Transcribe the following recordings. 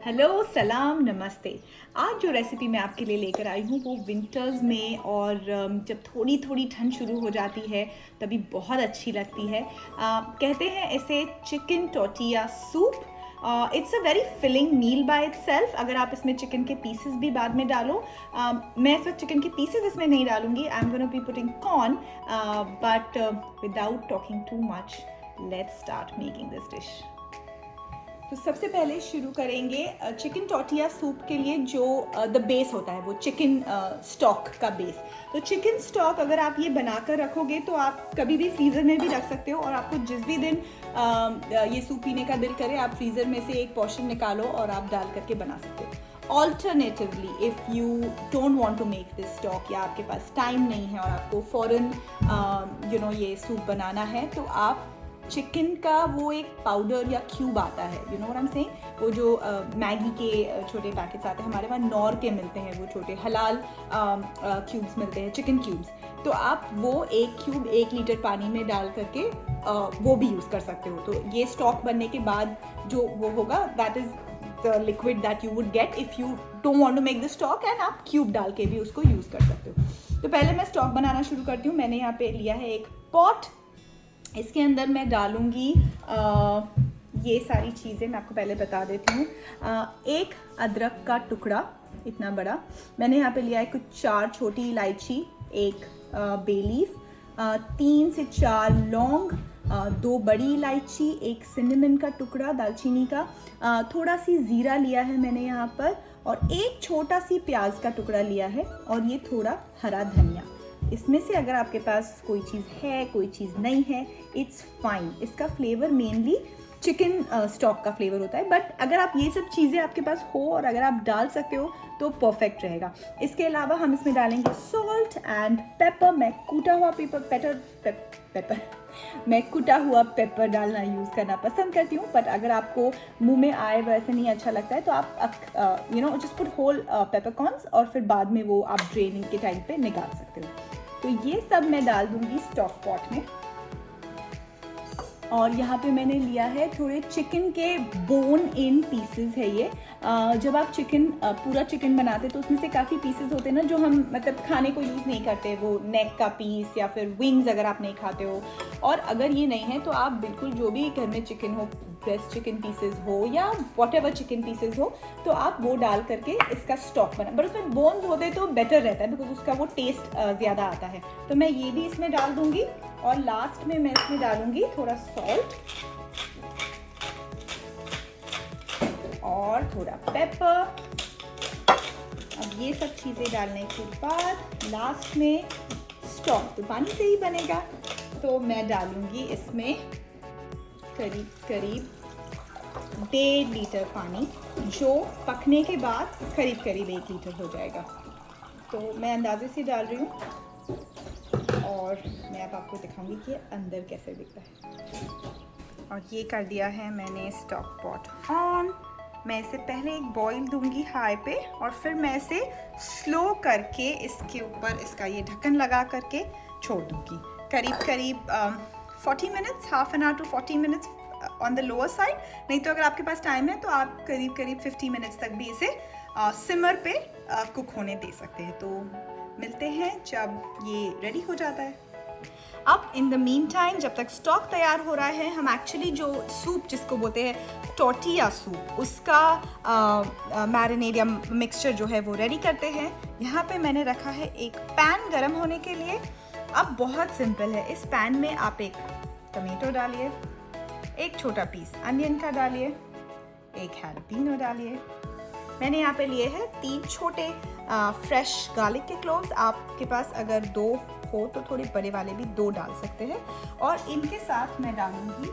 Hello, सलाम, नमस्ते। आज जो रेसिपी मैं आपके लिए लेकर आई हूँ वो विंटर्स में और जब थोड़ी थोड़ी ठंड शुरू हो जाती है तभी बहुत अच्छी लगती है। कहते हैं इसे chicken tortilla soup. It's a very filling meal by itself. अगर आप इसमें चिकन के पीसेस भी बाद में डालो, मैं इस वक्त चिकन के पीसेस इसमें नहीं डालूंगी। I am gonna be putting corn, but without talking too much, let's start making this dish. तो सबसे पहले शुरू करेंगे चिकन टोर्टिया सूप के लिए जो द बेस होता है वो चिकन स्टॉक का बेस। तो चिकन स्टॉक अगर आप ये बनाकर रखोगे तो आप कभी भी फ्रीज़र में भी रख सकते हो, और आपको जिस भी दिन ये सूप पीने का दिल करे आप फ्रीज़र में से एक पोर्शन निकालो और आप डाल करके बना सकते हो। Alternatively if you don't want to make this stock, या आपके पास टाइम नहीं है और आपको फ़ौरन ये सूप बनाना है, तो आप चिकन का वो एक पाउडर या क्यूब आता है, you know what I am saying, वो जो मैगी के छोटे पैकेट्स आते हैं, हमारे वहाँ नॉर के मिलते हैं, वो छोटे हलाल क्यूब्स मिलते हैं, चिकन क्यूब्स। तो आप वो एक क्यूब 1 लीटर पानी में डाल करके वो भी यूज़ कर सकते हो। तो ये स्टॉक बनने के बाद जो वो होगा, that is the liquid that you would get if you don't want to make the stock, and आप क्यूब डाल के भी उसको यूज़ कर सकते हो। तो पहले मैं स्टॉक बनाना शुरू करती हूँ। मैंने यहाँ पे लिया है एक पॉट। इसके अंदर मैं डालूँगी ये सारी चीज़ें, मैं आपको पहले बता देती हूँ। एक अदरक का टुकड़ा इतना बड़ा मैंने यहाँ पे लिया है, कुछ 4 छोटी इलायची, एक बे लीफ, 3 से 4 लौंग, 2 बड़ी इलायची, एक सिनेमन का टुकड़ा दालचीनी का, थोड़ा सी ज़ीरा लिया है मैंने यहाँ पर, और एक छोटा सी प्याज का टुकड़ा लिया है, और ये थोड़ा हरा धनिया। इसमें से अगर आपके पास कोई चीज़ है, कोई चीज़ नहीं है, इट्स फाइन। इसका फ्लेवर मेनली चिकन स्टॉक का फ्लेवर होता है, बट अगर आप ये सब चीज़ें आपके पास हो और अगर आप डाल सकते हो तो परफेक्ट रहेगा। इसके अलावा हम इसमें डालेंगे सॉल्ट एंड पेपर। मैं कुटा हुआ पेपर डालना यूज़ करना पसंद करती हूँ, बट अगर आपको मुंह में आए वैसे नहीं अच्छा लगता है तो आप just put whole peppercorns, और फिर बाद में वो आप ड्रेनिंग के टाइम पे निकाल सकते हो। तो ये सब मैं डाल दूँगी स्टॉक पॉट में। और यहाँ पे मैंने लिया है थोड़े चिकन के बोन इन पीसेस है ये। जब आप पूरा चिकन बनाते तो उसमें से काफ़ी पीसेस होते हैं ना, जो हम मतलब खाने को यूज़ नहीं करते, वो नेक का पीस या फिर विंग्स अगर आप नहीं खाते हो। और अगर ये नहीं है तो आप बिल्कुल जो भी घर में चिकन हो, ब्रेस्ट चिकन पीसेस हो या व्हाटएवर चिकन पीसेस हो, तो आप वो डाल करके इसका स्टॉक बना। बट उसमें बोन्स होते तो बेटर रहता है, बिकॉज उसका वो टेस्ट ज़्यादा आता है। तो मैं ये भी इसमें डाल दूँगी, और लास्ट में मैं इसमें डालूंगी थोड़ा सॉल्ट और थोड़ा पेपर। अब ये सब चीज़ें डालने के बाद लास्ट में स्टॉक तो पानी से ही बनेगा, तो मैं डालूंगी इसमें करीब करीब 1.5 लीटर पानी, जो पकने के बाद करीब करीब 1 लीटर हो जाएगा। तो मैं अंदाजे से डाल रही हूँ, और मैं अब आपको दिखाऊंगी कि अंदर कैसे दिखता है। और ये कर दिया है मैंने स्टॉक पॉट ऑन। मैं इसे पहले एक बॉईल दूंगी हाई पे, और फिर मैं इसे स्लो करके इसके ऊपर इसका ये ढक्कन लगा करके छोड़ दूंगी करीब करीब 40 minutes, half an hour to 40 minutes on the lower side. नहीं तो अगर आपके पास टाइम है तो आप करीब करीब 50 मिनट्स तक भी इसे सिमर पे कुक होने दे सकते हैं। तो मिलते हैं जब ये रेडी हो जाता है। अब इन द मीन टाइम, जब तक स्टॉक तैयार हो रहा है, हम एक्चुअली जो सूप जिसको बोलते हैं टोर्टिया सूप, उसका मैरिनेड या मिक्सचर जो है वो रेडी करते हैं। यहाँ पे मैंने रखा है एक पैन गरम होने के लिए। अब बहुत सिंपल है, इस पैन में आप एक टमाटो डालिए, एक छोटा पीस अनियन का डालिए, एक हैलपिनो डालिए। मैंने यहाँ पे लिए हैं 3 छोटे फ्रेश गार्लिक के क्लोव्स। आपके पास अगर 2 हो तो थोड़े बड़े वाले भी 2 डाल सकते हैं। और इनके साथ मैं डालूंगी,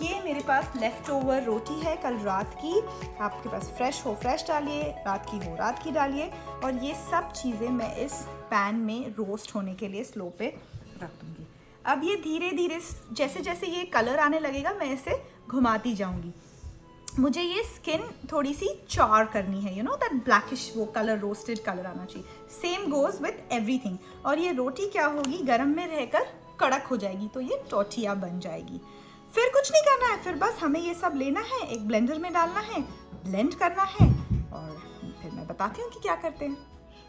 ये मेरे पास लेफ़्ट ओवर रोटी है कल रात की। आपके पास फ्रेश हो फ्रेश डालिए, रात की हो रात की डालिए। और ये सब चीज़ें मैं इस पैन में रोस्ट होने के लिए स्लो पे रख दूँगी। अब ये धीरे धीरे जैसे जैसे ये कलर आने लगेगा मैं इसे घुमाती जाऊँगी। मुझे ये स्किन थोड़ी सी चार करनी है, दैट ब्लैकिश वो कलर, रोस्टेड कलर आना चाहिए। Same goes with everything. और ये रोटी क्या होगी, गरम में रहकर कड़क हो जाएगी, तो ये टोर्टिया बन जाएगी। फिर कुछ नहीं करना है, फिर बस हमें ये सब लेना है, एक ब्लेंडर में डालना है, ब्लेंड करना है और फिर मैं बताती हूँ कि क्या करते हैं।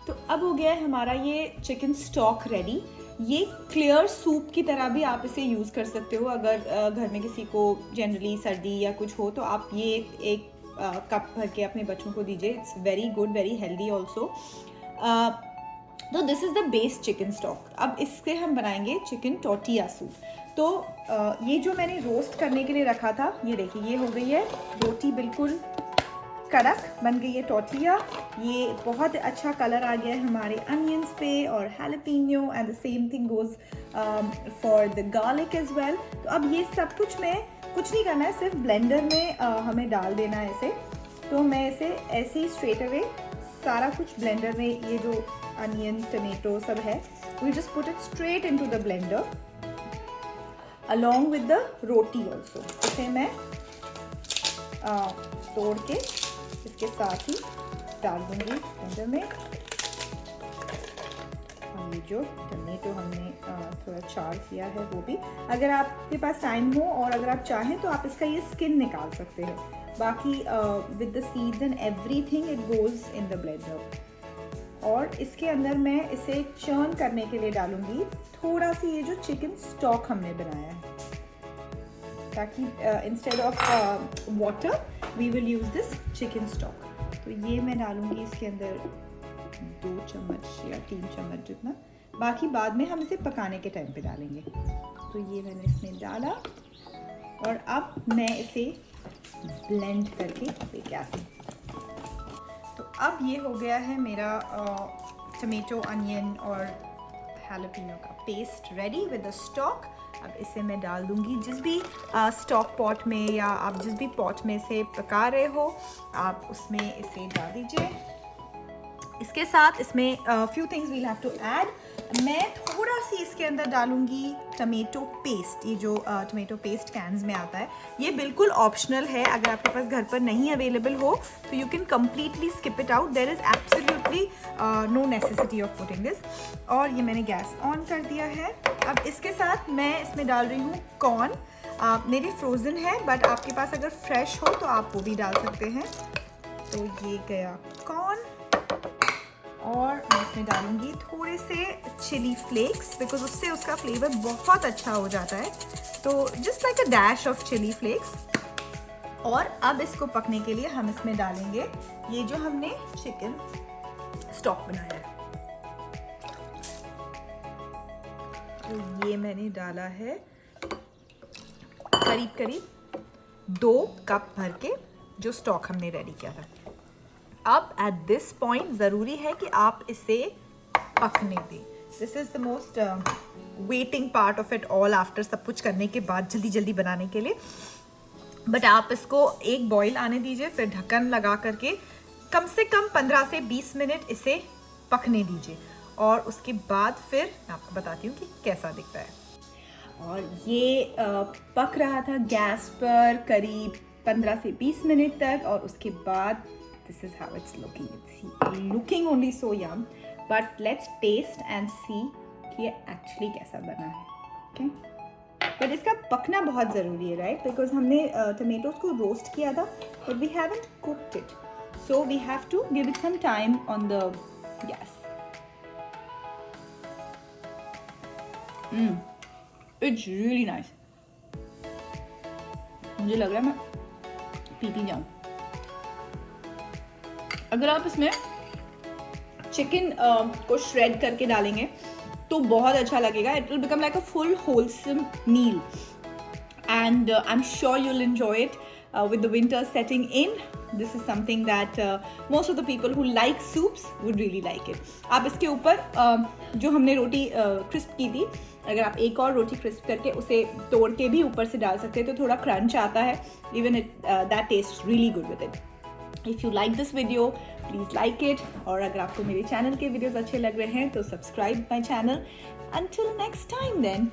तो अब हो गया है हमारा ये चिकन स्टॉक रेडी। ये क्लियर सूप की तरह भी आप इसे यूज़ कर सकते हो। अगर घर में किसी को जनरली सर्दी या कुछ हो तो आप ये एक कप भर के अपने बच्चों को दीजिए। It's very good, very healthy also. तो this is the base chicken stock. अब इससे हम बनाएंगे चिकन टॉर्टिया सूप। तो ये जो मैंने रोस्ट करने के लिए रखा था, ये देखिए ये हो गई है रोटी, बिल्कुल कड़क बन गई है टॉर्टिया। ये बहुत अच्छा कलर आ गया है हमारे अनियंस पे और jalapeno, and the same thing goes for the garlic as well. तो अब ये सब कुछ में कुछ नहीं करना है, सिर्फ ब्लेंडर में हमें डाल देना है इसे। तो मैं इसे ऐसे ही स्ट्रेट अवे सारा कुछ ब्लेंडर में, ये जो अनियन टमेटो सब है, we just put it straight into the blender along with the roti also. इसे मैं तोड़ के इसके साथ ही डाल दूंगी ब्लेंडर में। और ये जो टमेटो हमने थोड़ा चार किया है वो भी, अगर आपके पास टाइम हो और अगर आप चाहें तो आप इसका ये स्किन निकाल सकते हैं। बाकी with the seeds and everything it goes in the blender. और इसके अंदर मैं इसे चर्न करने के लिए डालूंगी थोड़ा सी ये जो चिकन स्टॉक हमने बनाया है, ताकि instead of water we will use this chicken stock. तो ये मैं डालूंगी इसके अंदर 2 चम्मच या 3 चम्मच जितना, बाकी बाद में हम इसे पकाने के टाइम पे डालेंगे। तो ये मैंने इसमें डाला और अब मैं इसे ब्लेंड करके लेके आती हूँ। तो अब ये हो गया है मेरा टमेटो, अनियन और हैलापिनो का paste ready with the stock. अब इसे मैं डाल दूंगी जिस भी स्टॉक पॉट में, या आप जिस भी पॉट में से पका रहे हो आप उसमें इसे डाल दीजिए। इसके साथ इसमें few things we'll have to add. मैं थोड़ा सी इसके अंदर डालूंगी टमेटो पेस्ट। ये जो टमेटो पेस्ट कैन्स में आता है, ये बिल्कुल ऑप्शनल है। अगर आपके पास घर पर नहीं अवेलेबल हो तो you can completely skip it out. There is absolutely no necessity of putting this. और ये मैंने गैस ऑन कर दिया है। अब इसके साथ मैं इसमें डाल रही हूँ कॉर्न। मेरी फ्रोज़न है, बट आपके पास अगर फ्रेश हो तो आप वो भी डाल सकते हैं। तो ये गया कॉर्न, और मैं इसमें डालूंगी थोड़े से चिली फ्लेक्स, बिकॉज उससे उसका फ्लेवर बहुत अच्छा हो जाता है। तो just like a dash of chilli flakes. और अब इसको पकने के लिए हम इसमें डालेंगे ये जो हमने चिकन स्टॉक बनाया है। तो ये मैंने डाला है करीब करीब 2 कप भर के जो स्टॉक हमने रेडी किया था। अब एट दिस पॉइंट ज़रूरी है कि आप इसे पकने दें। This is the most waiting part of it all, after सब कुछ करने के बाद जल्दी जल्दी बनाने के लिए। बट आप इसको एक बॉईल आने दीजिए, फिर ढक्कन लगा करके कम से कम 15 से 20 मिनट इसे पकने दीजिए। और उसके बाद फिर मैं आपको बताती हूँ कि कैसा दिखता है। और ये पक रहा था गैस पर करीब 15 से 20 मिनट तक। और उसके बाद this is how it's looking. It's looking only so yum, but let's taste and see कि ये actually कैसा बना है। Okay? But इसका पकना बहुत ज़रूरी है, right? Because हमने tomatoes को roast किया था, but we haven't cooked it, so we have to give it some time on the gas. It's really nice. मुझे लग रहा है मैं पीती जाऊँ। अगर आप इसमें चिकन को श्रेड करके डालेंगे तो बहुत अच्छा लगेगा। It will become like a full wholesome meal, and I am sure you will enjoy it with the winter setting in. This is something that most of the people who like soups would really like it. आप इसके ऊपर जो हमने रोटी crisp की थी, अगर आप एक और रोटी क्रिस्प करके उसे तोड़ के भी ऊपर से डाल सकते हैं तो थोड़ा क्रंच आता है। Even it that test really good with it. If you like this video, please like it. और अगर आपको मेरे चैनल के वीडियोस अच्छे लग रहे हैं तो subscribe my channel. Until next time then.